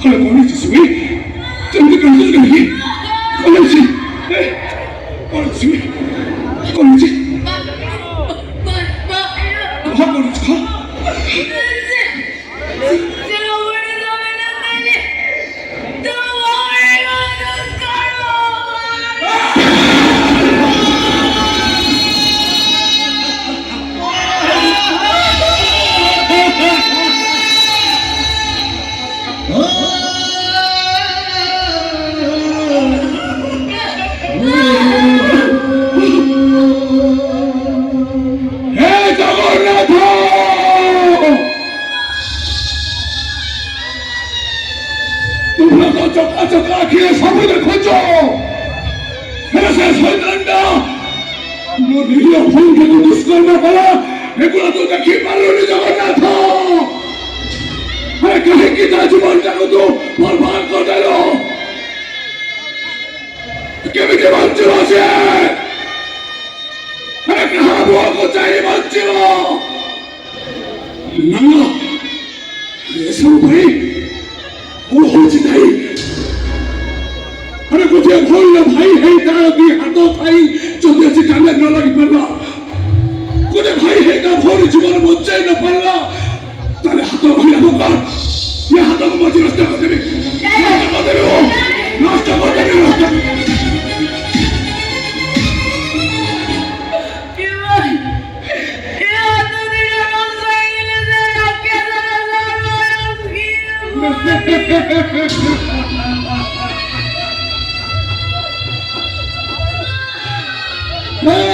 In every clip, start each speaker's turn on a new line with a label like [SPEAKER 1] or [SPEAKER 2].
[SPEAKER 1] Kalau kau ni sesuai, tentu kau juga lagi. Kau ni sih, kau ni sesuai, kau ni sih. Kau ni sih. Acak akhirnya sampai terkunci. Karena saya anda, dia pun keputuskan bahwa regulator kaki baru di Jakarta. Mereka kita cuma untuk berbahan kota lo. Kami dibantu aja. Mereka habu aku cari bantu. Nana, sampai वो जिताई अरे कुछ खोल ना भाई है तारा भी हाथों भाई जो जैसे कांडे न लगी पड़ना कुछ भाई है का फोन जीवन मुझे न पड़ना तारे हाथों भाई होगा ये हाथों को मुझे रास्ता कर दे रास्ता कर दे वो रास्ता कर दे रास्ता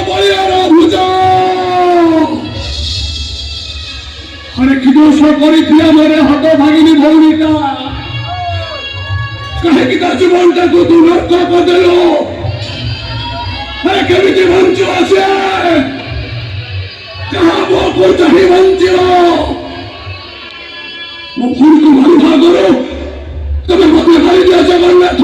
[SPEAKER 1] বলিয়ারা ভুজা আরে কি দোষ করেছি আমার হাত ভাঙিনি ভৌমিটা কাহে তা জীবনটা তো দু লক্ষ বদল আরে কেমিতি মঞ্চ আছে কাহা বকো চাহি মঞ্চ ମୁଁ ଭୁଲକୁ ଭୁଲ ଭାଗ କର ତମେ ମତେ ମାରି ଦିଅ ଜଗନ୍ନାଥ